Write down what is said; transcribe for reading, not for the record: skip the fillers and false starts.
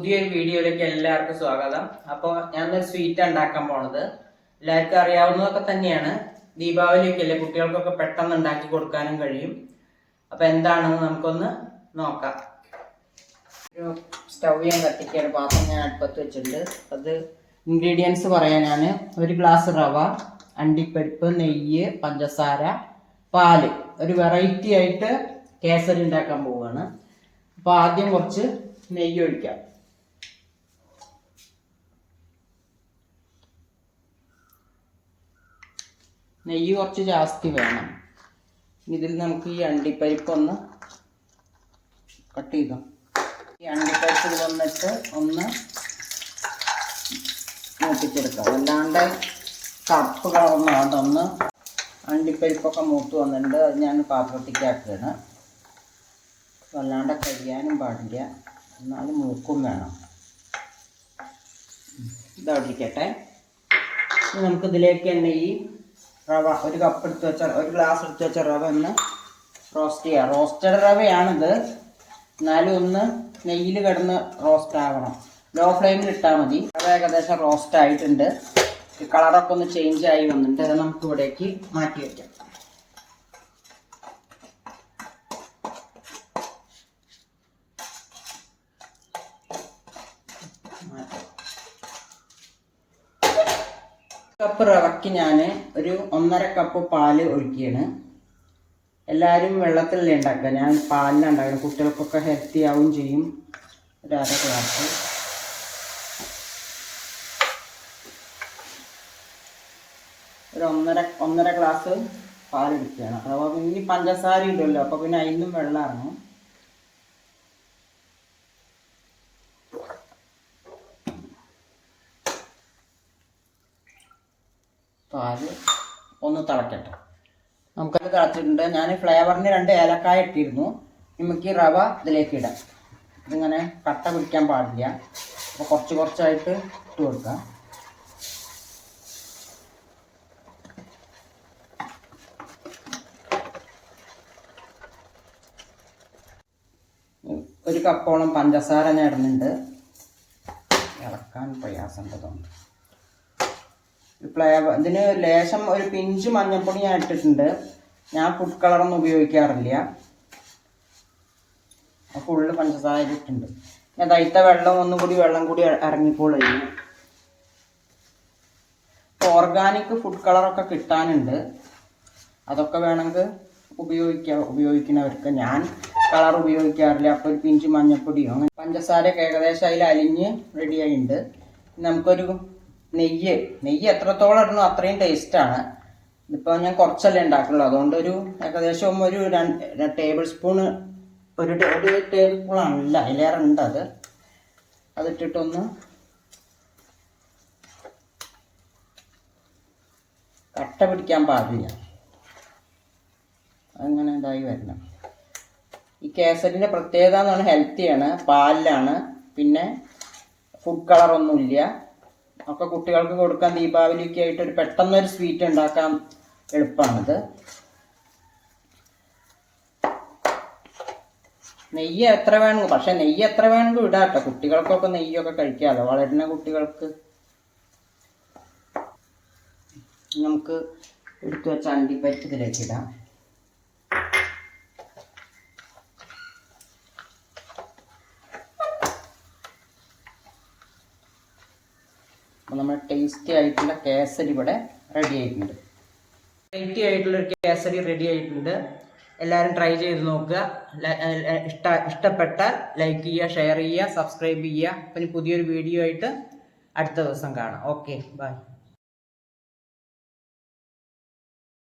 പുതിയൊരു വീഡിയോയിലേക്ക് എല്ലാവർക്കും സ്വാഗതം. അപ്പോൾ ഞാനൊരു സ്വീറ്റ് ഉണ്ടാക്കാൻ പോണത് എല്ലാവർക്കും അറിയാവുന്നതൊക്കെ തന്നെയാണ്. ദീപാവലിയൊക്കെ അല്ലേ, കുട്ടികൾക്കൊക്കെ പെട്ടെന്ന് ഉണ്ടാക്കി കൊടുക്കാനും കഴിയും. അപ്പോൾ എന്താണെന്ന് നമുക്കൊന്ന് നോക്കാം. ഒരു സ്റ്റൗ ഞാൻ കത്തിക്കാൻ പാത്രം ഞാൻ അടുപ്പത്ത് വെച്ചിട്ടുണ്ട്. അത് ഇൻഗ്രീഡിയൻസ് പറയാനാണ്: 1 ഗ്ലാസ് റവ, അണ്ടിപ്പരിപ്പ്, നെയ്യ്, പഞ്ചസാര, പാല്. ഒരു വെറൈറ്റി ആയിട്ട് കേസരി ഉണ്ടാക്കാൻ പോവുകയാണ്. അപ്പോൾ ആദ്യം കുറച്ച് നെയ്യ് ഒഴിക്കാം. നെയ്യ് കുറച്ച് ജാസ്തി വേണം. ഇതിൽ നമുക്ക് ഈ അണ്ടിപ്പരിപ്പൊന്ന് കട്ട് ചെയ്താം. ഈ അണ്ടിപ്പരിപ്പ് വന്നിട്ട് ഒന്ന് മൂപ്പിച്ചെടുക്കാം. അല്ലാണ്ട് കറുപ്പ് കളറൊന്നും വേണ്ട. ഒന്ന് അണ്ടിപ്പരിപ്പൊക്കെ മൂത്ത് വന്നിട്ടുണ്ട്. അത് ഞാൻ പാത്രത്തേക്ക് ആക്കുകയാണ്. വല്ലാണ്ട് കരിയാനും പാടില്ല, എന്നാലും മൂക്കും വേണം. ഇതോട്ടിരിക്കട്ടെ. നമുക്കിതിലേക്ക് തന്നെ ഈ റവ, 1 കപ്പ് എടുത്ത് വെച്ച 1 ഗ്ലാസ് എടുത്ത് വെച്ച റവ ഒന്ന് റോസ്റ്റ് ചെയ്യാം. റോസ്റ്റഡ് റവയാണിത്, എന്നാലും ഒന്ന് നെയ്യിൽ കിടന്ന് റോസ്റ്റ് ആകണം. ലോ ഫ്ലെയിമിൽ ഇട്ടാൽ മതി. റവ ഏകദേശം റോസ്റ്റ് ആയിട്ടുണ്ട്. കളറൊക്കെ ഒന്ന് ചേഞ്ച് ആയി വന്നിട്ട് അത് നമുക്ക് ഇവിടേക്ക് മാറ്റി വയ്ക്കാം. കപ്പ് റവയ്ക്ക് ഞാൻ ഒരു 1.5 കപ്പ് പാല് ഒഴിക്കുകയാണ്. എല്ലാവരും വെള്ളത്തിലല്ലേ ഉണ്ടാക്കുക, ഞാൻ പാലിലാണ് ഉണ്ടാക്കുന്നത്. കുട്ടികൾക്കൊക്കെ ഹെൽത്തി ആവും ചെയ്യും. ഒരു 1/2 ഗ്ലാസ്. ഒരു ഒന്നര ഗ്ലാസ് പാലെടുക്കുകയാണ്. റവ പിന്നെ പഞ്ചസാര ഇടുമല്ലോ, അപ്പോൾ പിന്നെ അതിനും വെള്ളം ഇറങ്ങും. പാല് ഒന്ന് തിളക്കട്ടെ. നമുക്കത് തിളച്ചിട്ടുണ്ട്. ഞാൻ ഫ്ലേവറിന് 2 ഏലക്കായ ഇട്ടിരുന്നു. നമുക്ക് ഈ റവ ഇതിലേക്ക് ഇടാം. ഇതിങ്ങനെ കട്ട പിടിക്കാൻ പാടില്ല, അപ്പോൾ കുറച്ച് കുറച്ചായിട്ട് ഇട്ട് കൊടുക്കാം. ഒരു കപ്പോളം പഞ്ചസാര ഞാൻ ഇടുന്നുണ്ട്. ഇളക്കാൻ പ്രയാസമുള്ളതുകൊണ്ട് ഫ്ലേവർ ഇതിന് ലേശം ഒരു പിഞ്ച് മഞ്ഞൾപ്പൊടി ഞാൻ ഇട്ടിട്ടുണ്ട്. ഞാൻ ഫുഡ് കളറൊന്നും ഉപയോഗിക്കാറില്ല. ഫുള്ള് പഞ്ചസാര ഇട്ടിട്ടുണ്ട്. ഞാൻ തൈത്ത വെള്ളം കൂടി ഇറങ്ങിക്കോളും. ഓർഗാനിക് ഫുഡ് കളറൊക്കെ കിട്ടാനുണ്ട്. അതൊക്കെ വേണമെങ്കിൽ ഉപയോഗിക്കുന്നവർക്ക്. ഞാൻ കളർ ഉപയോഗിക്കാറില്ല. അപ്പോൾ ഒരു പിഞ്ച് മഞ്ഞൾപ്പൊടിയോ അങ്ങനെ. പഞ്ചസാരയൊക്കെ ഏകദേശം അതിൽ അലിഞ്ഞ് റെഡിയായിട്ടുണ്ട്. നമുക്കൊരു നെയ്യ് എത്രത്തോളം ഇടണോ അത്രയും ടേസ്റ്റാണ്. ഇതിപ്പോൾ ഞാൻ കുറച്ചല്ലേ ഉണ്ടാക്കുള്ളൂ, അതുകൊണ്ട് ഏകദേശം ഒരു 2 ടേബിൾ സ്പൂണ്, ഒരു ടേബിൾ സ്പൂണല്ല, അതിലേറെ ഉണ്ട്. അതിട്ടിട്ടൊന്ന് കട്ട പിടിക്കാൻ പാടില്ല. അങ്ങനെ ഇതായി വരണം. ഈ കേസരിൻ്റെ പ്രത്യേകത എന്ന് പറഞ്ഞാൽ ഹെൽത്തിയാണ്, പാലിലാണ്, പിന്നെ ഫുഡ് കളറൊന്നുമില്ല. ഒക്കെ കുട്ടികൾക്ക് കൊടുക്കാൻ ദീപാവലിക്ക് ആയിട്ട് പെട്ടെന്നൊരു സ്വീറ്റ് ഉണ്ടാക്കാൻ എളുപ്പമാണിത്. നെയ്യ് എത്ര വേണമെങ്കിൽ, പക്ഷെ നെയ്യ് എത്ര വേണമെങ്കിൽ ഇടാം കേട്ടോ. കുട്ടികൾക്കൊക്കെ നെയ്യൊക്കെ കഴിക്കാമല്ലോ, വളരുന്ന കുട്ടികൾക്ക്. നമുക്ക് എടുത്തു വെച്ച അണ്ടിപ്പരിപ്പ് ഇതിലേക്ക് ഇടാം. അപ്പോൾ നമ്മുടെ ടേസ്റ്റി ആയിട്ടുള്ള കേസരി ഇവിടെ റെഡി ആയിട്ടുണ്ട്. എല്ലാവരും ട്രൈ ചെയ്ത് നോക്കുക. ഇഷ്ടപ്പെട്ടാൽ ലൈക്ക് ചെയ്യുക, ഷെയർ ചെയ്യുക, സബ്സ്ക്രൈബ് ചെയ്യുക. പിന്നെ പുതിയൊരു വീഡിയോ ആയിട്ട് അടുത്ത ദിവസം കാണാം. Okay, by.